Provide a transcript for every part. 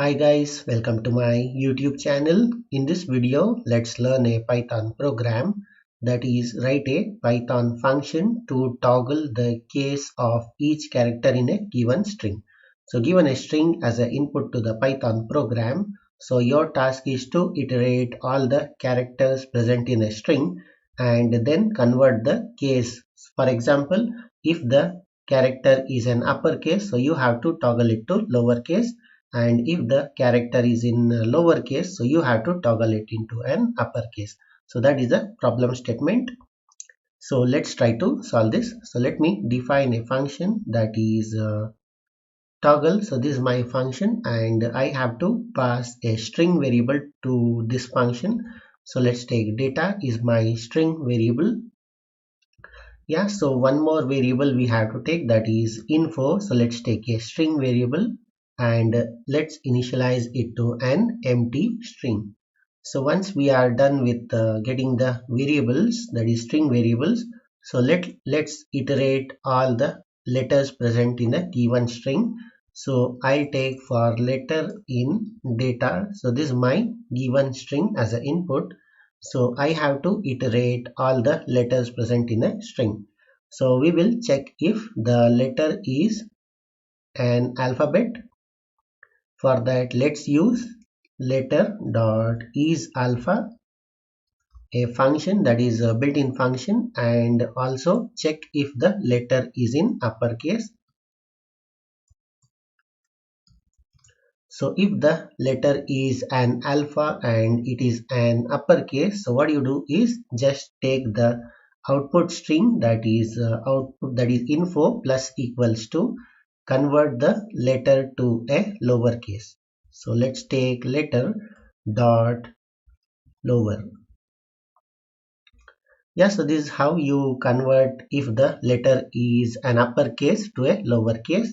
Hi guys, welcome to my YouTube channel. In this video, let's learn a Python program, that is write a Python function to toggle the case of each character in a given string. So given a string as an input to the Python program, so your task is to iterate all the characters present in a string and then convert the case. For example, if the character is an uppercase, so you have to toggle it to lowercase, and if the character is in lowercase, so you have to toggle it into an uppercase. So that is a problem statement. So let's try to solve this. So let me define a function that is toggle. So this is my function and I have to pass a string variable to this function. So let's take data is my string variable. Yeah, so one more variable we have to take, that is info. So let's take a string variable and let's initialize it to an empty string. So once we are done with getting the variables, that is string variables, so let's iterate all the letters present in a given string. So I'll take for letter in data. So this is my given string as an input. So I have to iterate all the letters present in a string. So we will check if the letter is an alphabet. For that, let's use letter.isalpha, a function that is a built-in function, and also check if the letter is in uppercase. So if the letter is an alpha and it is an uppercase, so what you do is just take the output string, that is output, that is info plus equals to, convert the letter to a lowercase. So let's take letter dot lower. Yeah, so this is how you convert if the letter is an uppercase to a lowercase.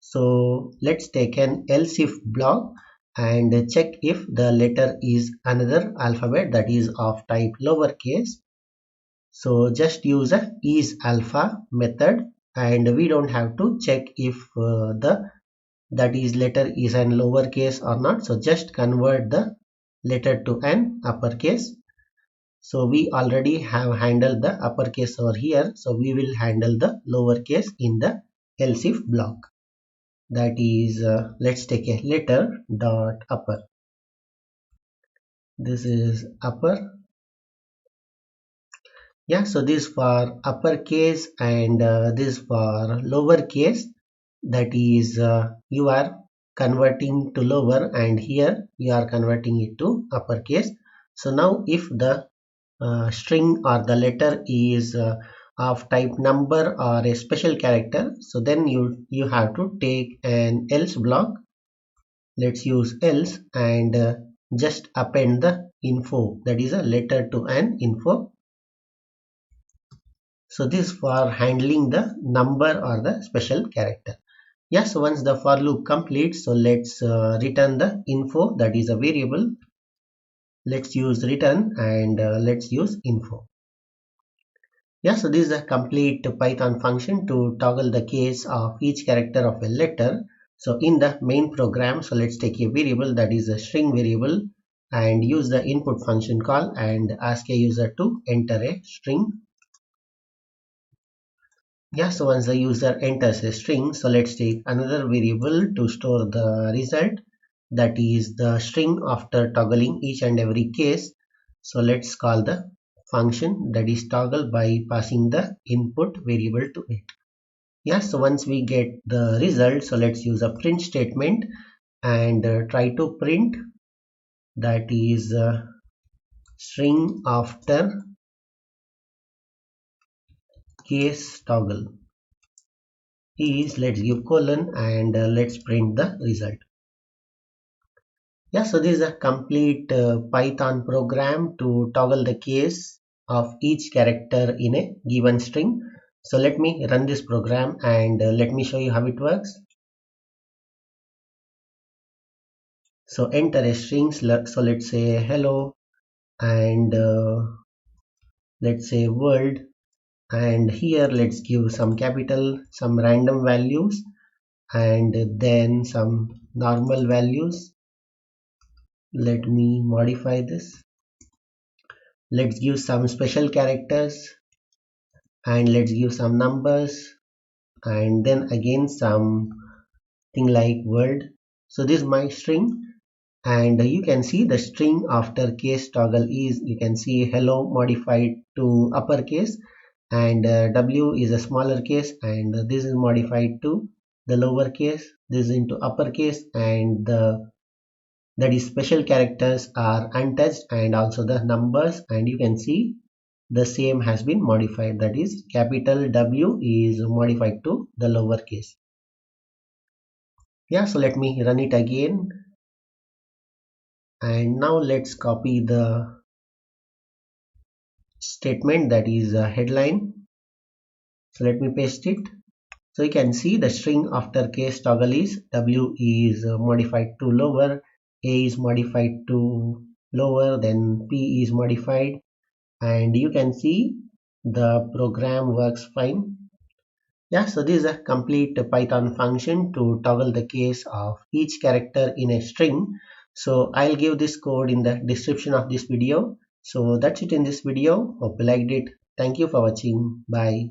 So let's take an else if block and check if the letter is another alphabet, that is of type lowercase. So just use a isAlpha method and we don't have to check if the that is letter is an lowercase or not. So just convert the letter to an uppercase. So we already have handled the uppercase over here. So we will handle the lowercase in the else if block. That is, let's take a letter dot upper. This is upper. Yeah, so this for uppercase and this for lowercase. That is, you are converting to lower and here you are converting it to uppercase. So now if the string or the letter is of type number or a special character, so then you have to take an else block. Let's use else and just append the info, that is a letter to an info. So this for handling the number or the special character. Yes, so once the for loop completes, so let's return the info, that is a variable. Let's use return and let's use info. Yeah, so this is a complete Python function to toggle the case of each character of a letter. So in the main program, so let's take a variable, that is a string variable, and use the input function call and ask a user to enter a string. Yeah, so once the user enters a string, so let's take another variable to store the result, that is the string after toggling each and every case. So let's call the function that is toggle by passing the input variable to it. Yeah, so once we get the result, so let's use a print statement and try to print, that is string after case toggle is, let's give colon and let's print the result. Yeah, so this is a complete Python program to toggle the case of each character in a given string. So let me run this program and let me show you how it works. So enter a string, so let's say hello and let's say world, and here let's give some capital, some random values and then some normal values. Let me modify this. Let's give some special characters, and let's give some numbers, and then again some thing like word. So this is my string, and you can see the string after case toggle is, you can see hello modified to uppercase, and W is a smaller case, and this is modified to the lower case, this is into uppercase, and the that is special characters are untouched, and also the numbers, and you can see the same has been modified, that is capital W is modified to the lower case. Yeah, so let me run it again, and now let's copy the statement, that is a headline. So let me paste it. So you can see the string after case toggle is W is modified to lower, A is modified to lower, then P is modified, and you can see the program works fine. Yeah, so this is a complete Python function to toggle the case of each character in a string. So I'll give this code in the description of this video. So that's it in this video. Hope you liked it. Thank you for watching. Bye.